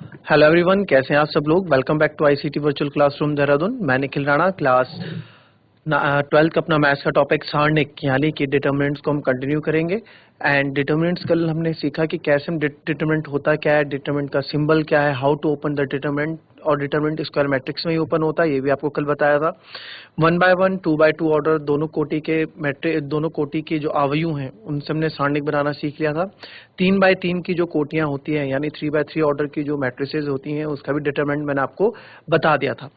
Hello everyone, कैसे हैं आप सब लोग। Welcome back to ICT virtual classroom Dehradun. मैं निखिल राणा, क्लास 12th अपना मैथ्स का टॉपिक सारणिक यानी कि डिटर्मिनेंट्स को हम कंटिन्यू करेंगे। एंड डिटर्मिनेंट्स कल हमने सीखा कि कैसे हम डिटर्मिनेंट होता क्या है, डिटर्मिनेंट का सिंबल क्या है, how to open the determinant, और डिटर्मिनेंट स्क्वायर मैट्रिक्स में ही ओपन होता है, ये भी आपको कल बताया था। 1 by 1 2 by 2 ऑर्डर दोनों कोटि के मैट्रिक, दोनों कोटि के जो अवयव हैं उनसे हमने सारणिक बनाना सीख लिया था। 3 by 3 की जो कोटियां होती हैं यानी 3 by 3 ऑर्डर की जो मैट्रिसेस होती हैं उसका भी डिटर्मिनेंट मैंने आपको बता दिया था।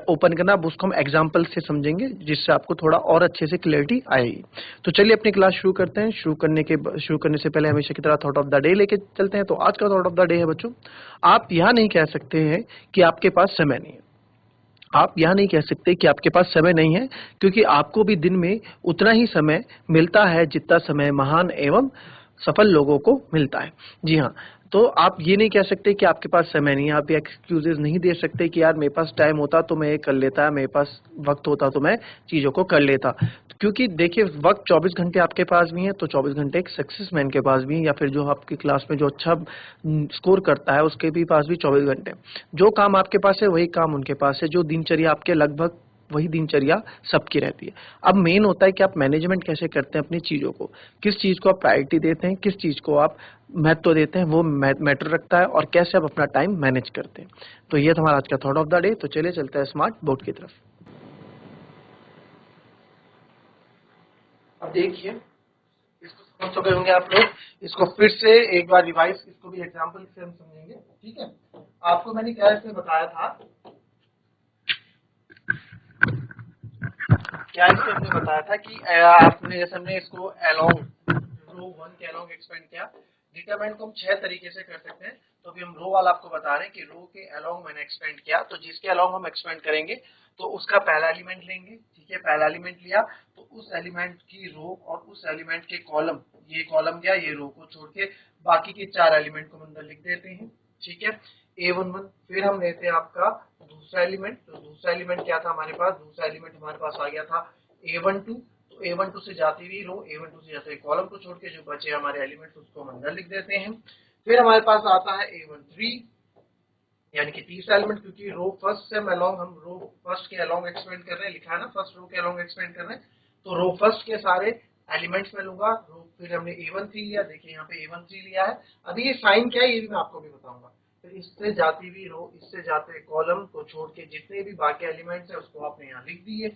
ओपन करना, अब उसको हम एग्जाम्पल से समझेंगे जिससे आपको थोड़ा और अच्छे से क्लियरिटी आएगी। तो चलिए अपनी क्लास शुरू करते हैं। शुरू करने से पहले हमेशा की तरह थॉट ऑफ द डे लेके चलते हैं। तो आज का थॉट ऑफ द डे है बच्चों, आप यह नहीं कह सकते हैं कि आपके पास समय नहीं है। आप यह नहीं कह सकते कि आपके पास समय नहीं है, क्योंकि आपको भी दिन में उतना ही समय मिलता है जितना समय महान एवं सफल लोगों को मिलता है। जी हाँ, तो आप ये नहीं कह सकते कि आपके पास समय नहीं है। आप ये एक्सक्यूजेस नहीं दे सकते कि यार मेरे पास टाइम होता तो मैं ये कर लेता, मेरे पास वक्त होता तो मैं चीजों को कर लेता। क्योंकि देखिए, वक्त 24 घंटे आपके पास भी है तो 24 घंटे एक सक्सेस मैन के पास भी है, या फिर जो आपकी क्लास में जो अच्छा स्कोर करता है उसके भी पास भी 24 घंटे। जो काम आपके पास है वही काम उनके पास है, जो दिनचर्या आपके लगभग वही दिनचर्या सबकी रहती है। अब मेन होता है कि आप मैनेजमेंट कैसे करते हैं अपनी चीजों को, किस चीज को आप प्रायोरिटी देते हैं, किस चीज को आप महत्व देते हैं, वो मैटर रखता है, और कैसे आप अपना टाइम मैनेज करते हैं। तो ये था हमारा आज का थॉट ऑफ द डे। तो चलिए चलते हैं स्मार्ट बोर्ड की तरफ। अब देखिए, इसको समझ चुके होंगे आप लोग। इसको फिर से एक बार रिवाइज, इसको भी एग्जाम्पल से हम समझेंगे। ठीक है, आपको मैंने क्या इसमें बताया था, क्या इसमें हमने बताया था कि आपने जैसे हमने इसको अलोंग रो 1 के अलोंग एक्सपेंड किया। डिटरमिनेंट को हम 6 तरीके से कर सकते हैं। तो अभी हम रो वाला आपको बता रहे हैं कि रो के अलोंग मैंने एक्सपेंड किया, तो जिसके अलोंग हम एक्सपेंड करेंगे तो उसका पहला एलिमेंट लेंगे। ठीक है, पहला एलिमेंट लिया तो उस एलिमेंट की रो और उस एलिमेंट के कॉलम, ये कॉलम गया, ये रो को छोड़ के बाकी के 4 एलिमेंट को अंदर लिख देते हैं। ठीक है, A11। फिर हम लेते हैं आपका दूसरा एलिमेंट। तो दूसरा एलिमेंट क्या था हमारे पास, दूसरा एलिमेंट हमारे पास आ गया था A12। तो A12 से जाती हुई रो, A12 से जाते हुए कॉलम को छोड़ के जो बचे हमारे एलिमेंट्स उसको हम अंदर लिख देते हैं। फिर हमारे पास आता है A13 यानी कि तीसरा एलिमेंट, क्योंकि रो फर्स्ट से हम अलोंग, हम रो फर्स्ट के अलोंग एक्सपेंड कर रहे हैं, लिखा है ना, फर्स्ट रो के अलोंग एक्सपेंड कर रहे हैं, तो रो फर्स्ट के सारे एलिमेंट्स में लूंगा रो। फिर हमने A13 लिया, देखिए यहाँ पे A13 लिया है। अभी ये साइन क्या है ये भी मैं आपको भी बताऊंगा। फिर इससे जाती हुई रो, इससे जाते हुए कॉलम को छोड़ के जितने भी बाकी एलिमेंट्स है उसको आपने यहाँ लिख दिए।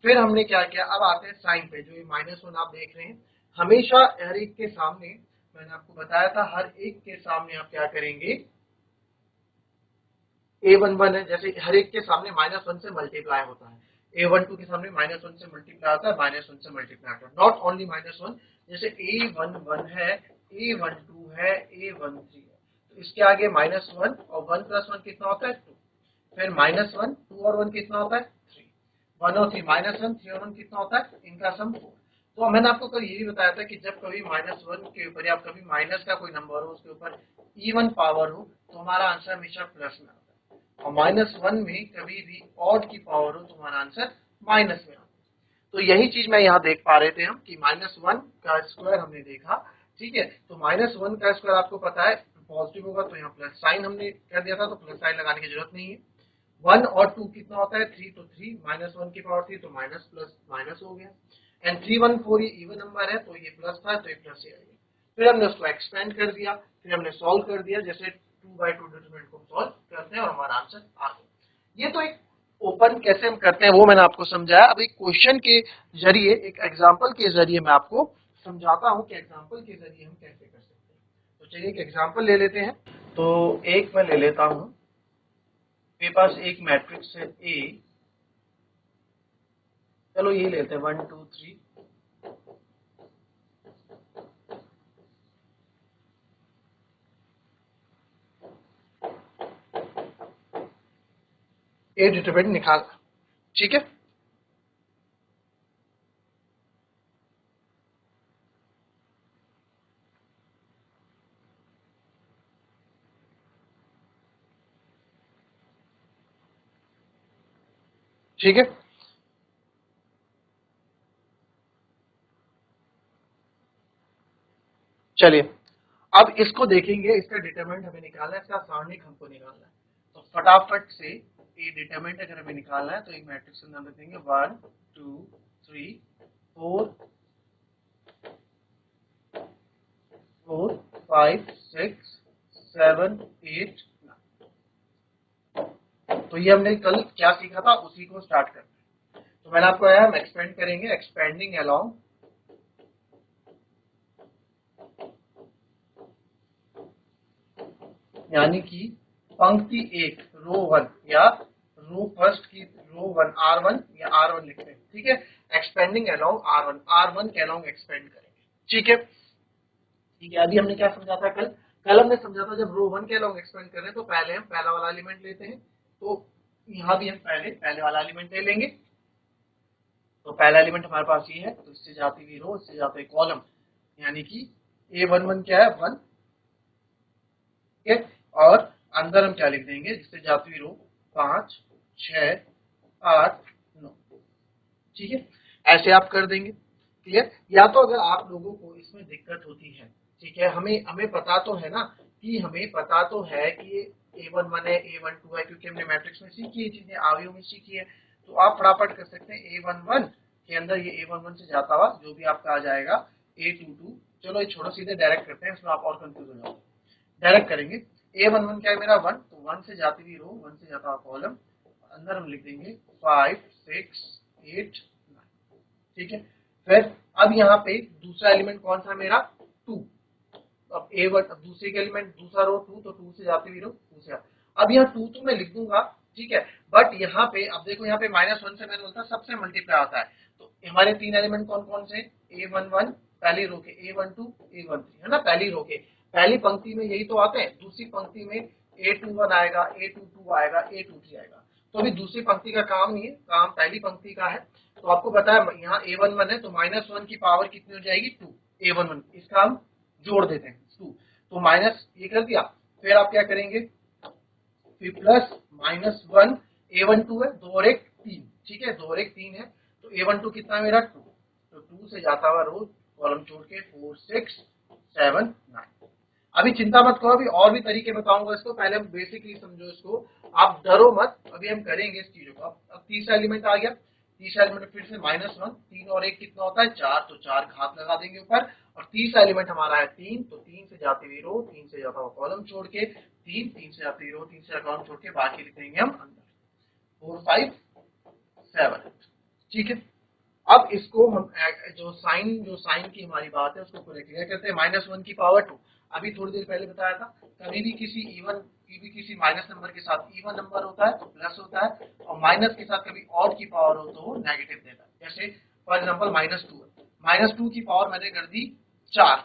फिर हमने क्या किया, अब आते हैं साइन पे। जो ये -1 आप देख रहे हैं, हमेशा हर एक के सामने, मैंने आपको बताया था, हर एक के सामने आप क्या करेंगे, A11 है, जैसे हर एक के सामने -1 से मल्टीप्लाई होता है। A12 के सामने -1 से मल्टीप्लाई होता है, -1 से मल्टीप्लाई होता है, नॉट ओनली -1। जैसे A11 है, A12 है, A13 है, तो इसके आगे -1 और 1 + 1 कितना होता है 2। फिर -1, 2 और 1 कितना होता है 3, 1 और 3 -1, 3 और 1 कितना होता है, इनका सम 4। तो मैंने आपको कल ये भी बताया था कि जब कभी -1 के ऊपर या कभी माइनस का कोई नंबर हो उसके ऊपर इवन पावर हो तो हमारा आंसर हमेशा प्लस में आता है, और -1 में कभी भी ऑड की पावर हो तो हमारा आंसर माइनस में आता है। तो यही चीज मैं यहाँ देख पा रहे थे हम कि -1 का स्क्वायर हमने देखा। ठीक है, तो -1 का स्क्वायर आपको पता है पॉजिटिव होगा, तो यहाँ प्लस साइन हमने कर दिया था, तो प्लस साइन लगाने की जरूरत नहीं है। 1 और 2 कितना होता है 3, तो 3 -1 की पावर 3, तो माइनस प्लस माइनस हो गया। एंड 3 1 4 ये इवन नंबर है, तो ये प्लस था तो ये प्लस ही आएगा। फिर हमने उसको एक्सपेंड कर दिया, फिर हमने सॉल्व कर दिया, जैसे 2 by 2 डिटरमिनेंट को सॉल्व करते हैं और हमारा आंसर आ गया। ये तो एक ओपन कैसे हम करते हैं वो मैंने आपको समझाया। अब एक क्वेश्चन के जरिए, एक एग्जाम्पल के जरिए मैं आपको समझाता हूं कि एग्जाम्पल के जरिए हम कैसे कर सकते हैं। तो चलिए एक एग्जाम्पल ले लेते हैं। तो एक मैं ले लेता हूं, मेरे पास एक मैट्रिक्स है ए, चलो ये लेते हैं 1 2 3। ए डिटरमिनेंट निकालना। ठीक है, ठीक है, चलिए अब इसको देखेंगे, इसका डिटरमिनेंट हमें निकालना है, इसका सारणिक हमको निकालना है। तो फटाफट से ये डिटरमिनेंट अगर हमें निकालना है तो एक मैट्रिक्स का नाम रख देंगे 1 2 3 4 4 5 6 7 8 9। तो ये हमने कल क्या सीखा था, उसी को स्टार्ट करना है। तो मैंने आपको आया, हम एक्सपेंड करेंगे, एक्सपेंडिंग अलोंग यानी कि पंक्ति 1 रो 1 या रो फर्स्ट की रो 1 R1 या R1 लिखते हैं, ठीक है। एक्सपेंडिंग अलोंग R1 के अलोंग एक्सपेंड करेंगे, ठीक है। ठीक है, अभी हमने क्या समझा था कल हमने समझा था जब रो 1 के अलोंग एक्सपेंड कर रहे हैं तो पहले हम पहला वाला एलिमेंट लेते हैं। तो यहाँ भी हम पहले वाला एलिमेंट ले लेंगे। तो पहला एलिमेंट हमारे पास ये है, तो इससे जाती हुई रो, इससे जाते हुए कॉलम, यानी कि A11 क्या है 1, ठीक है। और अंदर हम क्या लिख देंगे, जिससे जाती हुई रो 5 6 8 9, ठीक है। ऐसे आप कर देंगे, क्लियर। या तो अगर आप लोगों को इसमें दिक्कत होती है, ठीक है, हमें पता तो है ना, कि हमें पता तो है कि A11 है A12 है, क्योंकि हमने मैट्रिक्स में सीखी ये चीजें, आवियों में सीखी है। तो आप फटाफट कर सकते हैं A11 के अंदर ये A11 से जाता हुआ जो भी आपका आ जाएगा A22। चलो ये छोड़ो, सीधे डायरेक्ट करते हैं, इसमें आप और कंफ्यूज हो जाओगे। डायरेक्ट करेंगे, A11 क्या है मेरा 1, तो 1 से जाती हुई रो, 1 से जाता हुआ कॉलम, अंदर हम लिख देंगे 5 6 8 9, ठीक है। फिर अब यहाँ पे दूसरा एलिमेंट कौन सा मेरा 2। अब A1, अब दूसरे के एलिमेंट दूसरा रो 2, तो 2 से जाती हुई रो 2 से। अब यहाँ 2 तो मैं लिख दूंगा, ठीक है, बट यहाँ पे अब देखो, यहाँ पे -1 से मैंने बोलता सबसे मल्टीप्लाई होता है। तो हमारे 3 एलिमेंट कौन कौन से, A11 पहली रो के, A12 A13 है ना, पहली रो के पहली पंक्ति में यही तो आते हैं। दूसरी पंक्ति में A21 आएगा, A22 आएगा, A23 आएगा। तो अभी दूसरी पंक्ति का काम नहीं है, काम पहली पंक्ति का है। तो आपको पता है यहाँ A11 है, तो -1 की पावर कितनी हो जाएगी 2, A11, इसका हम जोड़ देते हैं 2, तो माइनस ये कर दिया। फिर आप क्या करेंगे, फिर प्लस -1 A12 है, 2 और 1 3, ठीक है, 2 और 1 3 है। तो A12 कितना मेरा 2, तो 2 से जाता हुआ रो कॉलम छोड़ के 4 6 7 9। अभी चिंता मत करो, अभी और भी तरीके बताऊंगा इसको, पहले हम बेसिकली समझो इसको, आप डरो मत, अभी हम करेंगे इस चीजों को। अब तीसरा एलिमेंट आ गया, तीसरा एलिमेंट फिर से -1, 3 और 1 कितना होता है 4, तो 4 घात लगा देंगे ऊपर। और तीसरा एलिमेंट हमारा है 3, तो 3 से जाती हुई रो, 3 से जाता हुआ कॉलम छोड़ के 3, 3 से जाती हुई रो, 3 से कॉलम छोड़ के बाकी लिख देंगे हम अंदर 4 5 7, ठीक है। अब इसको हम जो साइन की हमारी बात है उसको पूरे क्लियर करते हैं। -1 की पावर 2, अभी थोड़ी देर पहले बताया था, कभी भी किसी माइनस नंबर के साथ इवन नंबर होता है तो प्लस होता है, और माइनस के साथ कभी ऑड की पावर हो तो वो नेगेटिव देता है। जैसे फॉर एग्जाम्पल -2 की पावर मैंने कर दी 4,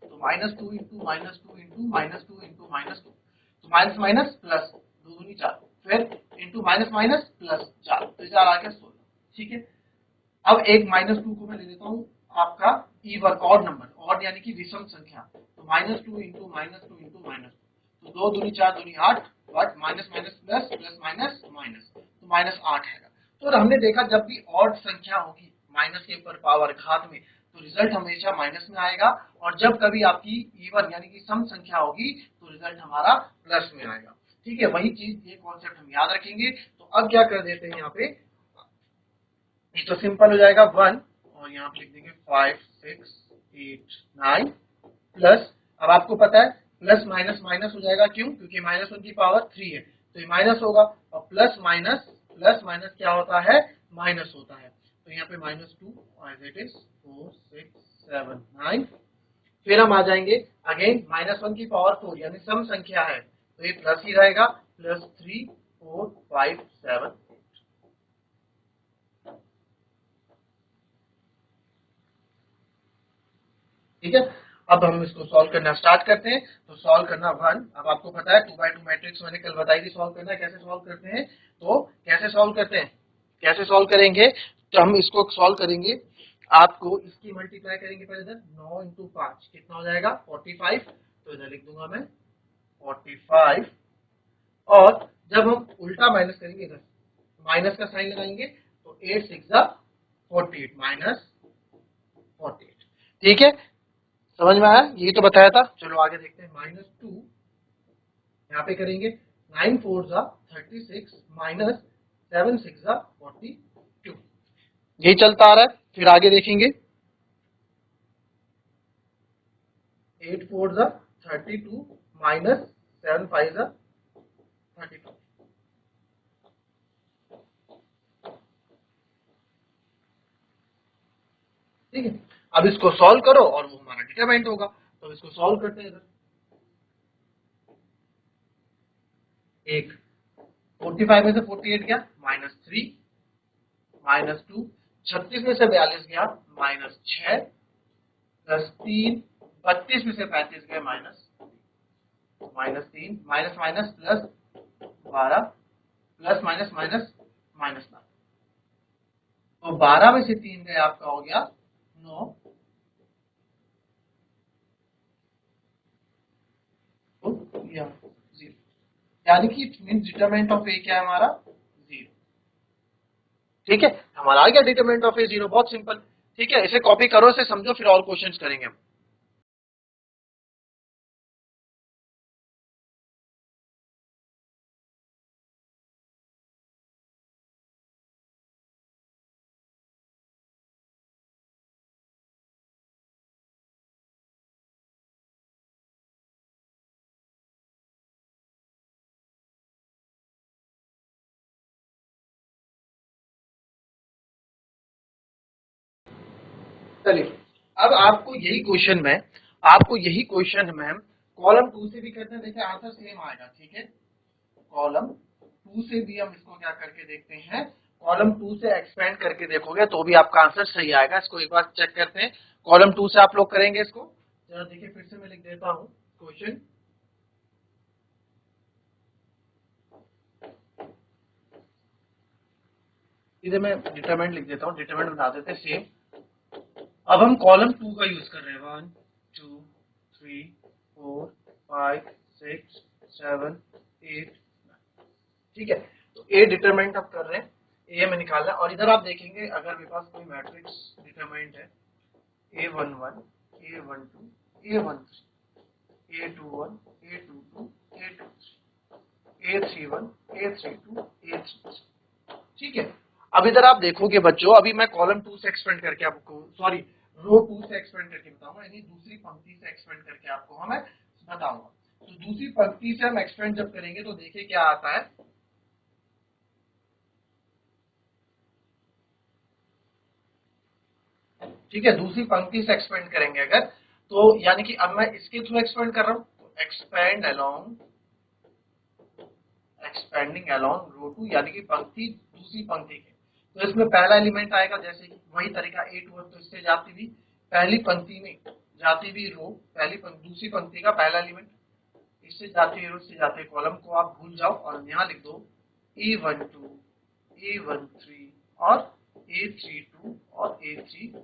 तो -2 इंटू -2 इंटू -2 इंटू -2, तो माइनस माइनस प्लस 2 दूनी 4, फिर इंटू माइनस माइनस प्लस 4, तो 4 आ गया 16, ठीक है। अब एक -2 को मैं ले लेता हूँ आपका इवन ऑड नंबर, ऑड यानी कि विषम संख्या, तो -2 इंटू -2 इंटू -2, तो 2 दूनी 4 दूनी 8, but minus minus plus plus minus minus, तो -8 है। तो हमने देखा जब भी ऑड संख्या होगी माइनस के ऊपर पावर घात में, तो रिजल्ट हमेशा माइनस में आएगा, और जब कभी आपकी इवन यानी कि सम संख्या होगी तो रिजल्ट हमारा प्लस में आएगा, ठीक है। वही चीज, ये कॉन्सेप्ट हम याद रखेंगे। तो अब क्या कर देते हैं यहाँ पे, ये तो सिंपल हो जाएगा 1, और यहाँ पे लिख देंगे 5 6 8 9 प्लस। अब आपको पता है प्लस माइनस माइनस हो जाएगा, क्यों, क्योंकि -1 की पावर 3 है, तो ये माइनस होगा, और प्लस माइनस क्या होता है, माइनस होता है। तो यहाँ पे -2 एज इट इज 4 6 7 9। फिर हम आ जाएंगे अगेन -1 की पावर 4 यानी सम संख्या है, तो ये प्लस ही रहेगा, +3 4 5 7, ठीक है। अब हम इसको सॉल्व करना स्टार्ट करते हैं। तो सॉल्व करना 1, अब आपको पता है 2x2 मैट्रिक्स मैंने कल बताई थी सॉल्व करना है, कैसे सॉल्व करते हैं। तो कैसे सॉल्व करते हैं, कैसे सॉल्व करेंगे, तो हम इसको सॉल्व करेंगे, आपको इसकी मल्टीप्लाई करेंगे पहले इधर, 9 इंटू 5 कितना हो जाएगा 45, तो इधर लिख दूंगा मैं 45। और जब हम उल्टा माइनस करेंगे, इधर माइनस का साइन लगाएंगे, तो 8 6 48 -48, ठीक है। समझ में आया? यही तो बताया था। चलो आगे देखते हैं। -2 यहाँ पे करेंगे 9 4 जा 36 माइनस 7 6 जा 42, यही चलता आ रहा है। फिर आगे देखेंगे 8 4 जा 32 माइनस 7 5 जा 35, ठीक है। अब इसको सॉल्व करो और वो हमारा डिटरमिनेंट होगा। तो इसको सॉल्व करते हैं। इधर एक 45 में से 48 गया -3 -2, 36 में से 42 गया -6 +3, 32 में से 35 गया -3, minus minus plus 12 plus minus minus -9। तो 12 में से 3 गया आपका हो गया 9, तो 0, यानी कि मीन डिटरमिनेंट ऑफ ए क्या है हमारा 0, ठीक है। हमारा आ गया डिटरमिनेंट ऑफ ए 0, बहुत सिंपल, ठीक है। इसे कॉपी करो, इसे समझो, फिर और क्वेश्चंस करेंगे हम। चलिए, अब आपको यही क्वेश्चन में कॉलम 2 से भी करते हैं, देखिए आंसर सेम आएगा, ठीक है। कॉलम 2 से भी हम इसको क्या करके देखते हैं, कॉलम 2 से एक्सपेंड करके देखोगे तो भी आपका आंसर सही आएगा। इसको एक बार चेक करते हैं। कॉलम 2 से आप लोग करेंगे इसको, जरा देखिए, फिर से मैं लिख देता हूं क्वेश्चन। इधर मैं डिटरमिनेंट लिख देता हूं, डिटरमिनेंट बना देते हैं सेम। अब हम कॉलम 2 का यूज कर रहे हैं, 1 2 3 4 5 6 7 8, ठीक है। तो ए डिटरमिनेंट आप कर रहे हैं, ए में निकालना है। और इधर आप देखेंगे, अगर मेरे पास कोई मैट्रिक्स डिटरमिनेंट है, A11 A12 A13 A21 A22 A23 A31 A32 A33, ठीक है। अब इधर आप देखोगे बच्चों, अभी मैं कॉलम 2 से एक्सपेंड करके आपको, सॉरी, रो 2 से एक्सपेंड करके बताऊंगा, यानी दूसरी पंक्ति से एक्सपेंड करके आपको हमें बताऊंगा। तो दूसरी पंक्ति से हम एक्सपेंड जब करेंगे तो देखिए क्या आता है, ठीक है। दूसरी पंक्ति से एक्सपेंड करेंगे अगर, तो यानी कि अब मैं इसके थ्रू एक्सपेंड कर रहा हूं, तो एक्सपेंडिंग अलोंग रो 2, यानी कि पंक्ति दूसरी पंक्ति के। तो इसमें पहला एलिमेंट आएगा, जैसे कि वही तरीका 8 1, तो इससे जाती हुई पहली पंक्ति में जाती हुई रो, दूसरी पंक्ति का पहला एलिमेंट, इससे जाती हुई रो, इससे जाते हुए कॉलम को आप भूल जाओ और यहाँ लिख दो A12 A13 और A32 और A33।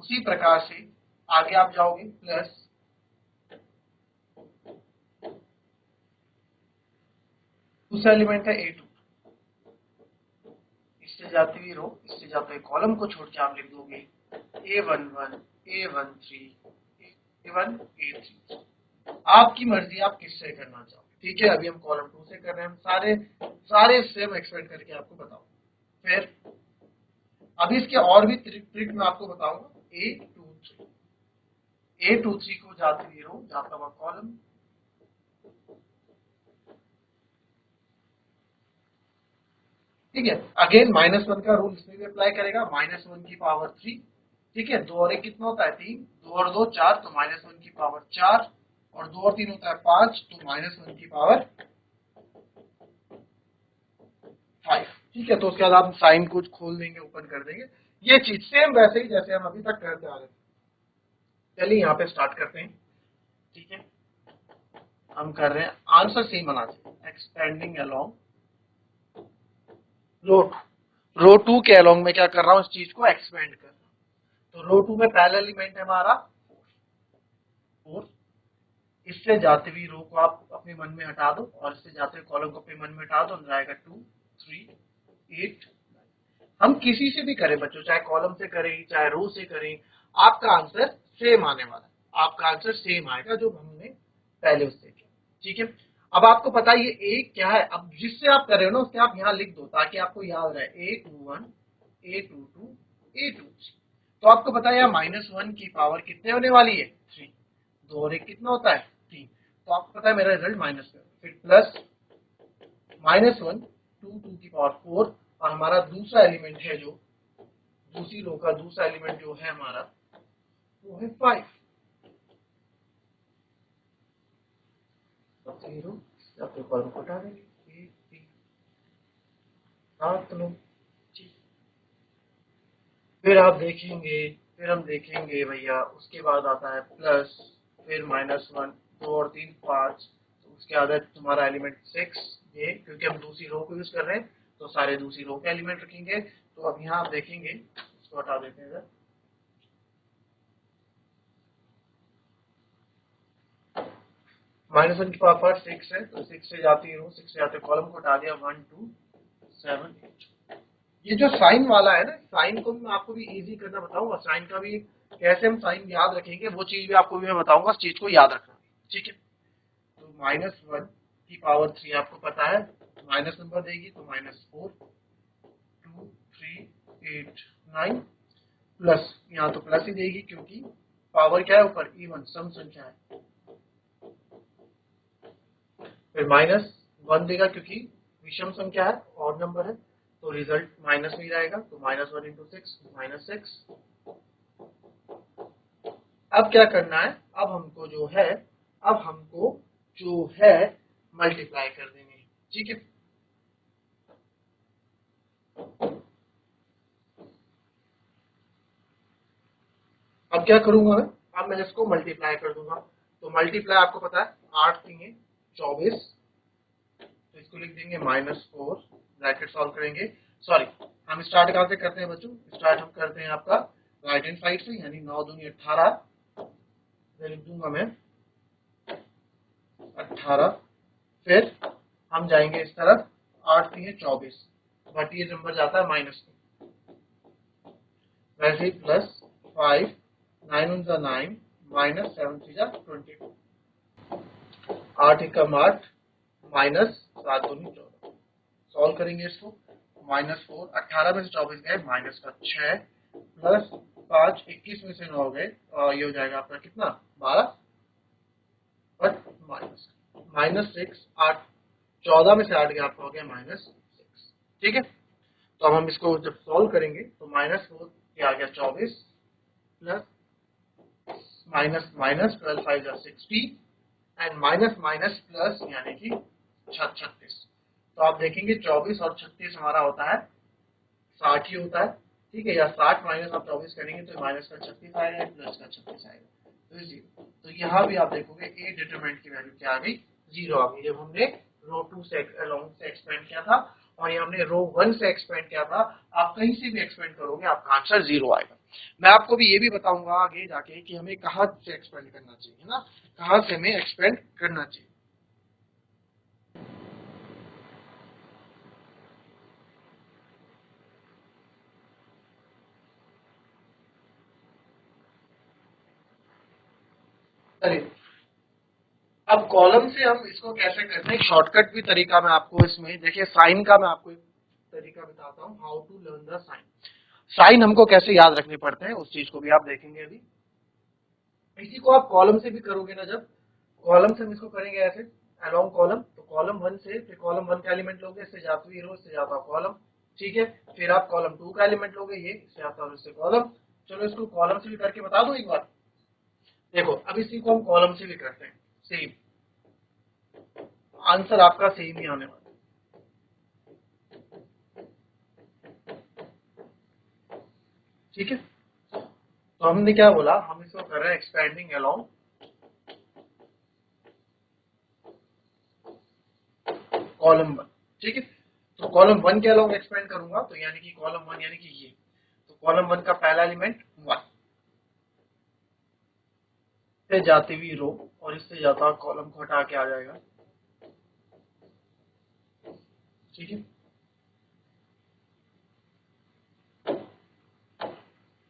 उसी प्रकार से आगे आप जाओगे, प्लस दूसरा एलिमेंट है A2, इससे जाती हुई रो, इससे जाते हुए कॉलम को छोड़ के आप लिख दोगे A11 A13 A1 A3। आपकी मर्जी, आप किससे करना चाहोगे, ठीक है। अभी हम कॉलम 2 से कर रहे हैं, हम सारे सेम एक्सपेंड करके आपको बताओ। फिर अभी इसके और भी ट्रिक मैं आपको बताऊंगा। A23 को जाती हुई रो, जाता हुआ कॉलम, ठीक है। अगेन -1 का रूल इसमें भी अप्लाई करेगा, -1 की पावर 3, ठीक है। 2 और 1 कितना होता है 3, 2 और 2 4, तो -1 की पावर 4, और 2 और 3 होता है 5, तो -1 की पावर 5, ठीक है। तो उसके बाद आप साइन को खोल देंगे, ओपन कर देंगे। ये चीज सेम वैसे ही जैसे हम अभी तक करते आ रहे थे। चलिए यहाँ पे स्टार्ट करते हैं, ठीक है। हम कर रहे हैं, आंसर सेम आना चाहिए, एक्सपेंडिंग अलोंग रो 2 के अलोंग में क्या कर रहा हूँ, इस चीज को एक्सपेंड कर रहा हूँ। तो रो 2 में पहला एलिमेंट है हमारा 4, इससे जाते हुई रो को आप अपने मन में हटा दो, और इससे जाते हुए कॉलम को अपने मन में हटा दो, अंदर आएगा 2 3 8। हम किसी से भी करें बच्चों, चाहे कॉलम से करें चाहे रो से करें, आपका आंसर सेम आने वाला है। आपका आंसर सेम आएगा जो हमने पहले उससे किया। ठीक है, अब आपको पता है ये ए क्या है, अब जिससे आप कर रहे हो ना उससे आप यहाँ लिख दो ताकि आपको याद रहे A21 A22 A23। तो आपको पता है यहाँ -1 की पावर कितने होने वाली है 3, 2 और 1 कितना होता है 3, तो आपको पता है मेरा रिजल्ट माइनस है, फिर प्लस -1 2 की पावर 4 और हमारा दूसरा एलिमेंट है जो दूसरी रो का दूसरा एलिमेंट जो है हमारा वो है 5। अपने कॉलम को हटा देंगे 1 3 7 9। फिर आप देखेंगे, फिर हम देखेंगे भैया उसके बाद आता है प्लस, फिर -1 2 और 3 5, उसके बाद तुम्हारा एलिमेंट 6 ये, क्योंकि हम दूसरी रो को यूज कर रहे हैं तो सारे दूसरी रो के एलिमेंट रखेंगे। तो अब यहाँ आप देखेंगे, इसको हटा देते हैं इधर, -1 की पावर 6 है तो 6 से जाती है रो, 6 से जाते कॉलम को हटा दिया 1 2 7 8। ये जो साइन वाला है ना, साइन को मैं आपको भी इजी करना बताऊंगा, साइन का भी कैसे हम साइन याद रखेंगे वो चीज भी आपको भी मैं बताऊंगा, उस चीज को याद रखना। ठीक है, तो -1 की पावर 3 आपको पता है माइनस नंबर देगी तो -4 2 3 8 9, प्लस यहाँ तो प्लस ही देगी क्योंकि पावर क्या है ऊपर इवन सम संख्या है, फिर -1 देगा क्योंकि विषम संख्या है और नंबर है तो रिजल्ट माइनस में ही रहेगा, तो -1 × 6 -6। अब क्या करना है, अब हमको जो है मल्टीप्लाई कर देंगे। ठीक है, अब क्या करूंगा मैं, अब मैं इसको मल्टीप्लाई कर दूंगा, तो मल्टीप्लाई आपको पता है 8 3 24, तो इसको लिख देंगे -4, ब्रैकेट सॉल्व करेंगे। सॉरी, हम स्टार्ट कहाँ से करते हैं बच्चों, स्टार्ट हम करते हैं आपका राइट हैंड साइड से, यानी 9 दूनी 18, लिख दूंगा मैं 18, फिर हम जाएंगे इस तरफ 8 3 24, बट ये नंबर जाता है माइनस में, वैसे ही प्लस 5 9 1 9 -7 3 22, 8 1 8 -7 2 14, सॉल्व करेंगे इसको, -4 18 में से 24 गए माइनस का 6, प्लस 5 21 में से 9 गए और ये हो जाएगा आपका कितना 12, बट -6 8 14 में से 8 गया आपका हो गया -6। ठीक है, तो अब हम इसको जब सॉल्व करेंगे तो -4 आ गया 24, plus minus minus 12 5 60 and minus minus plus यानी कि 36। तो आप देखेंगे 24 और 36 हमारा होता है 60 ही होता है। ठीक है, या 60 माइनस आप 24 करेंगे तो माइनस का 36 आएगा, प्लस का 36 आएगा, तो जीरो। तो यहाँ भी आप देखोगे ए डिटरमिनेंट की वैल्यू क्या आ गई, जीरो आ गई, जब हमने रो 2 से अलोंग से एक्सपेंड किया था और ये हमने रो 1 से एक्सपेंड किया था। आप कहीं से भी एक्सपेंड करोगे आपका आंसर जीरो आएगा। मैं आपको भी ये भी बताऊंगा आगे जाके कि हमें कहाँ से एक्सपेंड करना चाहिए, है ना, कहाँ से हमें एक्सपेंड करना चाहिए। चलिए, अब कॉलम से हम इसको कैसे करते हैं, शॉर्टकट भी तरीका मैं आपको इसमें देखिए, साइन का मैं आपको एक तरीका बताता हूँ, how to learn the sine. Sine हमको कैसे याद रखने पड़ते हैं उस चीज को भी आप देखेंगे अभी। इसी को आप कॉलम से भी करोगे ना, जब कॉलम से हम इसको करेंगे ऐसे अलोंग कॉलम, तो कॉलम 1 से फिर कॉलम 1 का एलिमेंट लोगे, इससे जाती हुई रो, इससे जाता कॉलम। ठीक है, फिर आप कॉलम 2 का एलिमेंट लोगे, ये इससे आता है इससे कॉलम। चलो इसको कॉलम से भी करके बता दो एक बार। देखो अब इसी को हम कॉलम से भी करते हैं, सेम आंसर आपका सेम ही आने वाला है। ठीक है, तो हमने क्या बोला, हम इसको कर रहे हैं एक्सपेंडिंग अलोंग कॉलम 1। ठीक है, तो कॉलम 1 के अलोंग एक्सपेंड करूंगा तो यानी कि कॉलम 1 यानी कि ये, तो कॉलम 1 का पहला एलिमेंट 1 से जाती हुई रो और इससे जाता कॉलम को हटा के आ जाएगा। ठीक है,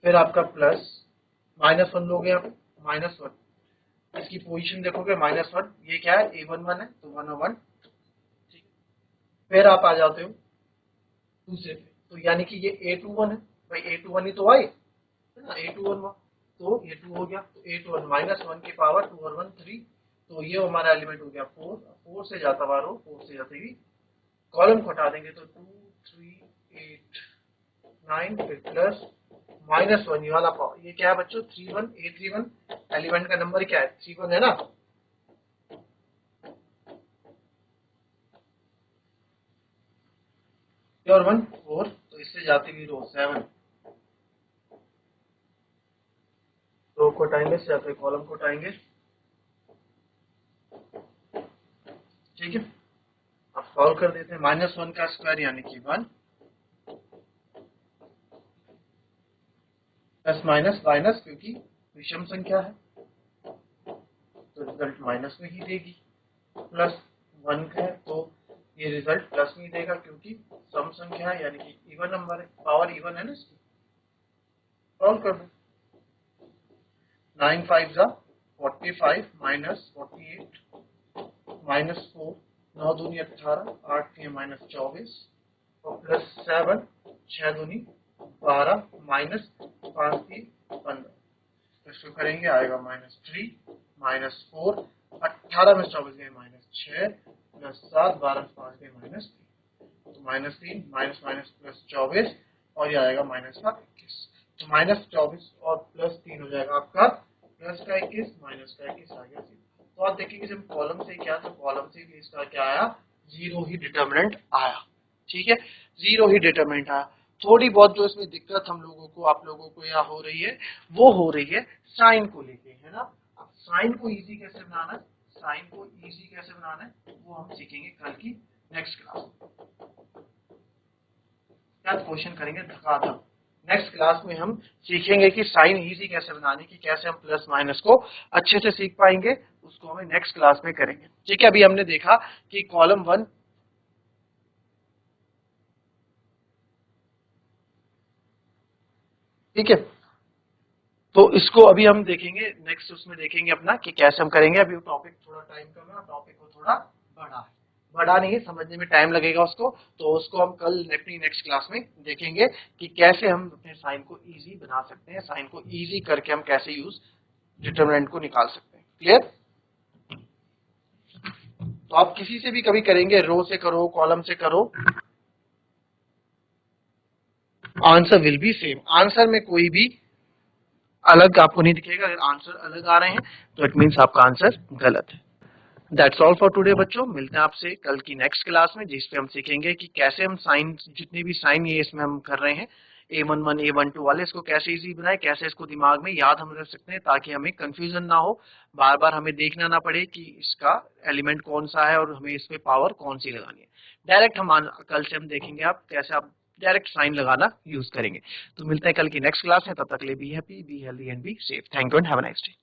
फिर आपका प्लस -1 लोगे, यहाँ पे -1 इसकी पोजीशन देखोगे -1, ये क्या है A11 है तो 1 ठीक है। फिर आप आ जाते हो दूसरे पे, तो यानी कि ये A21 है, भाई A21 ही तो आई है ना, A21 तो ये 2 हो गया, तो A21 -1 की पावर 2 और 1 3, तो ये हमारा एलिमेंट हो गया 4, 4 से जाता बारो, 4 से जाते ही कॉलम को हटा देंगे तो 2 3 8 9 फिर प्लस -1 ये वाला पावर, ये क्या है बच्चों 31, A31 एलिमेंट का नंबर क्या है 31 है ना, और 1 4, तो इससे जाती हुई रो 7, रो को हटाएंगे, से जाते कॉलम को हटाएंगे, ठीक है। अब सॉल्व कर देते हैं, -1 का स्क्वायर यानी कि 1 प्लस माइनस माइनस, क्योंकि विषम संख्या है तो रिजल्ट माइनस में ही देगी, प्लस 1 है तो ये रिजल्ट प्लस में ही देगा क्योंकि सम संख्या है यानी कि इवन नंबर है, पावर इवन है ना इसकी। सॉल्व कर दो, 9 5 जा 45 माइनस 48 -4, 9 दूनी 18, 8 -24 और प्लस 7, 6 दूनी 12 माइनस 5 15, तो इसको करेंगे आएगा -3 -4, 18 में 24 गए -6 प्लस 7, 12 में 5 गए -3, तो -3 माइनस माइनस प्लस 24 और ये आएगा -21, तो -24 और +3 हो जाएगा आपका प्लस का 21 माइनस का 21 आ गया। तो आप देखेंगे जब कॉलम से क्या, तो कॉलम से भी इसका क्या आया, 0 ही डिटरमिनेंट आया, ठीक है, 0 ही डिटरमिनेंट आया। थोड़ी बहुत जो इसमें दिक्कत हम लोगों को, आप लोगों को या हो रही है, वो हो रही है साइन को लेके, है ना। अब साइन को इजी कैसे बनाना है, साइन को इजी कैसे बनाना है वो हम सीखेंगे कल की नेक्स्ट क्लास में। क्या क्वेश्चन करेंगे धकाधक, नेक्स्ट क्लास में हम सीखेंगे कि साइन इजी कैसे बनाने की, कैसे हम प्लस माइनस को अच्छे से सीख पाएंगे, उसको हमें नेक्स्ट क्लास में करेंगे, ठीक है। अभी हमने देखा कि कॉलम 1 ठीक है, तो इसको अभी हम देखेंगे नेक्स्ट, उसमें देखेंगे अपना कि कैसे हम करेंगे। अभी टॉपिक थोड़ा टाइम कम है, टॉपिक को थोड़ा बड़ा है, बड़ा नहीं है, समझने में टाइम लगेगा उसको, तो उसको हम कल अपनी नेक्स्ट क्लास में देखेंगे कि कैसे हम अपने साइन को इजी बना सकते हैं, साइन को इजी करके हम कैसे यूज डिटरमिनेंट को निकाल सकते हैं। क्लियर, तो आप किसी से भी कभी करेंगे, रो से करो कॉलम से करो, answer will be same, answer में कोई भी अलग आपको नहीं दिखेगा। अगर आंसर अलग आ रहे हैं तो इट मीन्स आपका आंसर गलत है। दैट्स ऑल फॉर टुडे बच्चों, मिलते हैं आपसे कल की नेक्स्ट क्लास में, जिसपे हम सीखेंगे कि कैसे हम साइन, जितने भी साइन ये इसमें हम कर रहे हैं A11 A12 वाले, इसको कैसे इजी बनाए, कैसे इसको दिमाग में याद हम रख सकते हैं ताकि हमें कंफ्यूजन ना हो, बार बार हमें देखना ना पड़े कि इसका एलिमेंट कौन सा है और हमें इसमें पावर कौन सी लगानी है। डायरेक्ट हम कल से हम देखेंगे आप कैसे आप डायरेक्ट साइन लगाना यूज करेंगे। तो मिलते हैं कल की नेक्स्ट क्लास में, तब तक के लिए be happy, be healthy and be safe. Thank you and have a nice day.